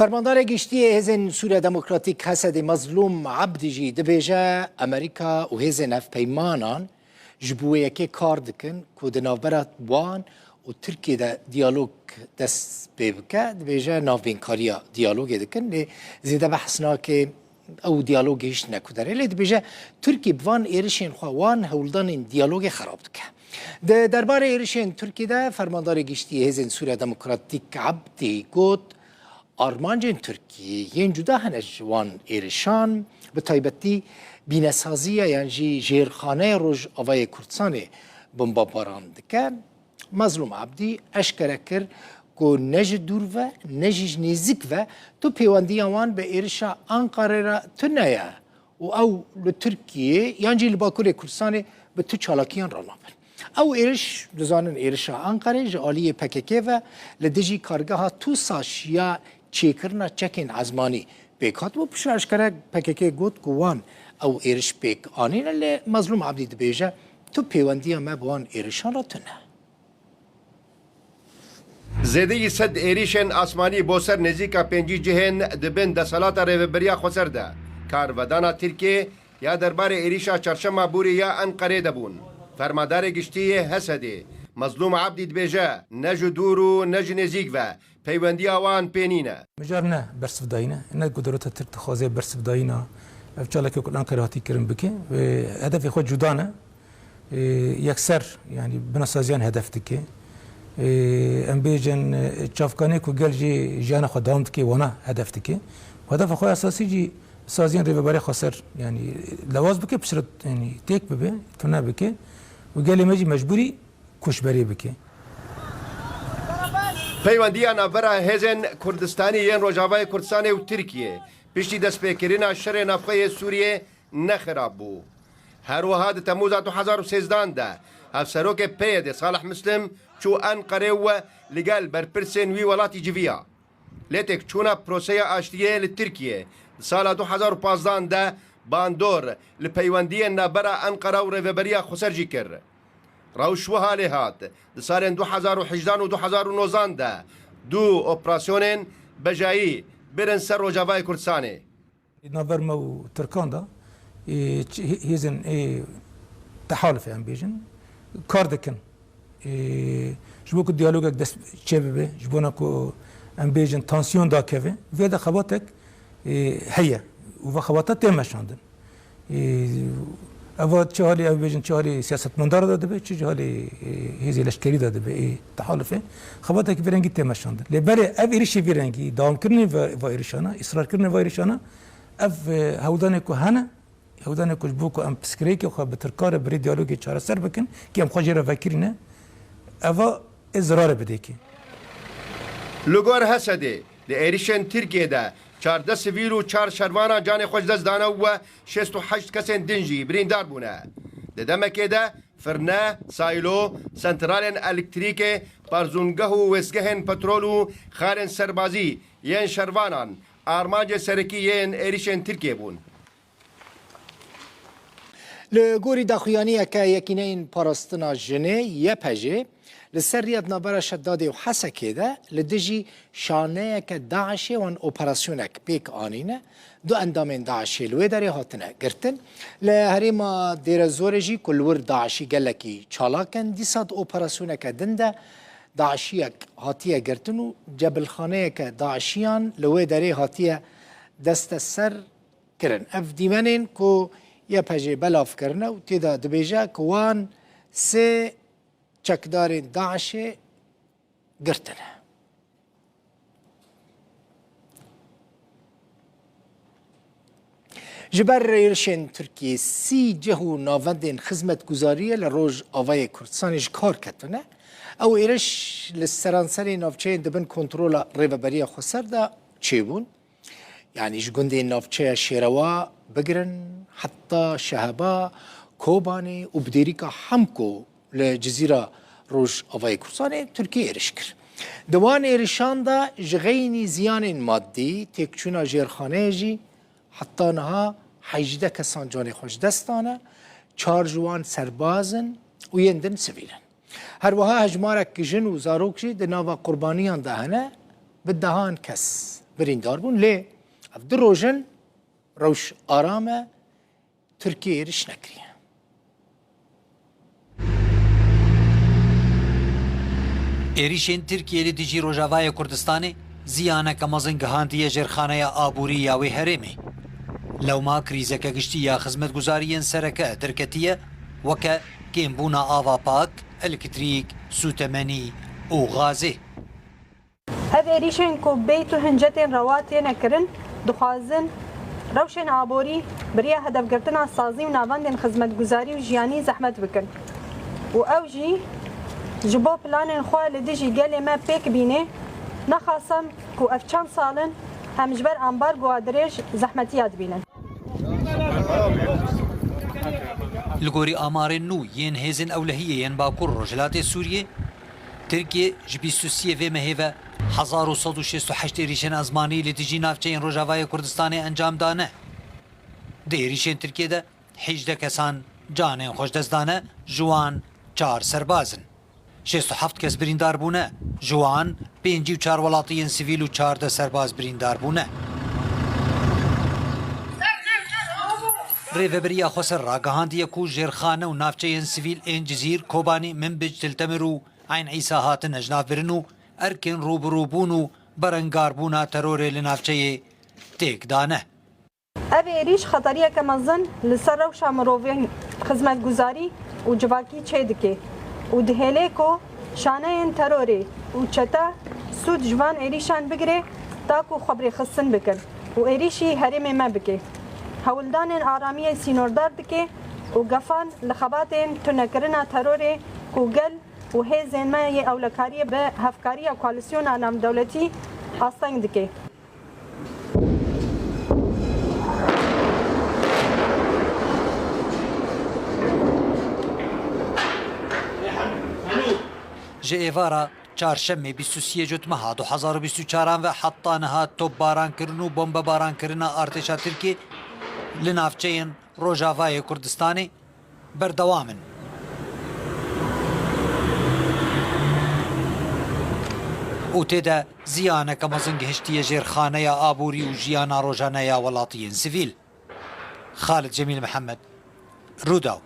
فرماندار گشتی هزن سوریا دموکراتیک حسد مظلوم عبدی جی دبیجه امریکا و هزن اف پیمانان جبوه که کار دکن که دنابرات وان و ترکیه دا دیالوگ دست ببکه دبیجه ناف بینکاریا دیالوگ دکن لی زیده بحثنا که او دیالوگ هیچ نکودره لی دبیجه ترکیه بوان ایرشین خواه هولدان دیالوگ خراب دکه درباره ایرشین ترکیه دا فرماندار گشتی هزن سوریا دموکراتیک عبدی گوت آرمانجین ترکیه یین جدا هنج وان ایرشان به تایبتی بینسازیه یعنی جیرخانه روش آوای کردستان بمباران دکه مظلوم عبدی اشکره کر که نج دور و نجیج نزیک و تو پیوندی وان به ایرشا انقره را تنیه و او لترکیه یعنی لباکور کردستان به تو چالاکیان را نابن او ایرش دزانن ایرشا انقره جالی پککه و لدیجی کارگاه ها تو ساشیا چیکرنا چکین عزمانی بیکات و پشرش کرده پککه گوت گوان او ایرش بیک آنین لی مظلوم عبدی دبیجه تو پیوندی ما بوان ایرشان را تنه زیده صد ایریشن آسمانی بوسر نزیکا پنجی جهن دبن دسالات ریوبریا خسر ده کارودانا ترکیه یا دربار ایریشا چرشما بوری یا انقره دبون فرماندار گشتی حسده مظلوم عبدی دبیجه نج دورو نج نزیک و پیوندی آوان پینینه مجار نه برسف داینه نه قدرت ترت خوازه برسف داینه افچاله که کلان کراهتی کرن بکه و هدف خود جدانه یکسر یعنی بناسازیان هدف دکه ام بیجن چافکانه کو گل جی جان خود دام دکه وانا هدف دکه هدف خود اساسی جی سازیان ریوبری خسر یعنی لواز بکه بشرط یعنی تیک ببه تونه بکه و گلی مجی مجبوری کشبری بکه پیوندیان افرا هزن کردستانی ین روجاوای کردستانی و ترکیه پشتی دست پیکرین شر نفقه سوریه نخراب بو هر وهاد تموز 2013 ده افسروک پید صالح مسلم چو انقره و لگل برپرسن وی ولاتی جویا لیتک چونا پروسه آشتیه لترکیه سال 2015 ده باندور لپیوندیان نبرا انقره و ریوبریا خسر جی کر روشوها لهات سال 2018 و 2019 ده دو اپراسیونن بجایی برن سر روجاوای کردستانه نظرما و ترکان ده هیزن تحالف هم بیجن کار دکن جبو که دیالوگک دست چه ببه جبونا که هم بیجن تانسیون دا که ویده خواتک هیه و خواتت تیمشاندن اول چه حالی او بیجن چه حالی سیاست مندار داده به چه حالی هیزی لشکری داده به تحالفه خواهد که ویرنگی تماشاند لبله او ایرشی ویرنگی دام کردن و ایرشانا اصرار کردن و ایرشانا اف هودان کو هنه هودان کو بو کو ام پسکری که خو به ترکار بری دیالوگی چاره سر بکن که ام خاجره وکرینه اوا اضرار بده کی لگور حسده ایرشن ترکیه ده 14 سیویل و 4 شروانا جان خوش دست دانه و 68 کسین دنجی بریندار بونه دمکه ده فرنه سایلو سنترالن الکتریک پارزونگه و وسگهن پترول و خارن سربازی ین شروانان آرمانج سرکی ین ایریشن ترکیه بون لگوری داخویانی که یکینین پاراستنا جنه یه پجه لسر ریاد نابرا شداده و حسکه ده لدجی شانه که داعشی وان اپراسیونک پیک آنینه دو اندامین داعشی لوی داری هاتنه گرتن لحریما دیر زورجی کلور داعشی گلکی چالاکن دیساد اپراسیونک دنده داعشیک هاتیه گرتن و جبل خانه که داعشیان لوی داری هاتیه دست سر کرن اف دیمنین که یه پجه بلاف کرنه و تیدا دبیجه که وان سه چکدار داعش گرتنه جبر ایرشن ترکیه سی جهو ناوندین خدمت گزاریه لروج آوای کردستانش کار کتونه او ایرش لسرانسری نافچه دبن کنترول ریوبریا خسر ده چه بون؟ یعنی جگنده نافچه شیروا بگرن حتی شهبا کوبانی و بدیریکا همکو لجزيرة روج أفاي كردستان تركيا إيرشكر دوان إيرشان دا جغيني زيان مادي تكشونا جيرخانه جي حتى نها حيجده كسان جاني خوش دستانه 4 جوان سربازن ويندن سفيلن هر وها هجمارك جن و زاروك جي دناوا قربانيان دهنه بدهان كس بريندار بون ليه أفضل روجن روش آرامة تركيا رش نكريه ایریشین ترکیه لی دیجی روجاوای کردستانی زیانه که مزن گهاندی جرخانه آبوری یاوی هرمی لو ما کریزه که گشتی یا خدمت گزارین سرکه درکتیه وکه کمبونا آوا پاک الکتریک سوتمنی او غازه اف ایریشن کو بیتو هنجتین رواتین اکرن دخوازن روشن آبوری بریا هدف گرتنا سازی و ناواندن خدمت گزاری و جیانی زحمت بکن و اوجی جبو پلان خواه لدیجی گلی ما پیک بینه نخواستم که اف چند سالن همجبر امبارگو آدریج زحمتیات بینن لگوری آمار نو ین هیزن اولهیه ین باکور رجلات سوریه ترکیه جبیستو سیوه مهیوه 1168 ایریشن ازمانی لتیجی نافچه ین روجاوای کردستان انجام دانه ده ایریشن ترکیه ده 18 کسان جانین خوش دزدانه جوان 4 سربازن 67 کس بریندار بونه جوان 54 ولاطین سیویل و 14 سرباز بریندار بونه ریوبریا خسر راگهاندیه کو جرخانه و نافچه سیویل این جزیر کوبانی منبج تلتمرو عین عیسی هاتن اجناف برنو ارکن روبروبونو برنگاربونا تروره لنافچه تیک دانه اوی ایریش خطریه که مزن لسر روشا مروفین خدمت گزاری و جواکی چه دکه و دهیله کو شانه این تروره و چتا سود جوان ایریشان بگره تاکو خبری خصن بکن و ایریشی هرم ما بکه هولدان آرامی سینوردار دکه و گفان لخباتین تنکرنا تروره کوگل و هیزن ما یه اولکاری به هفکاری و کوالسیون نام دولتی آستنگ دکه جه ایوارا چهارشنبه 23 جوت ماه 2024 و حتی نهاد توپ باران کرن و بمب باران کرن ارتشا ترکی لنافچین روجاوای کردستانی بردوامن او تیدا زیانه که مزنگ هشتی جرخانه یا آبوری و جیانا روجانه یا ولاطین سیویل خالد جمیل محمد روداو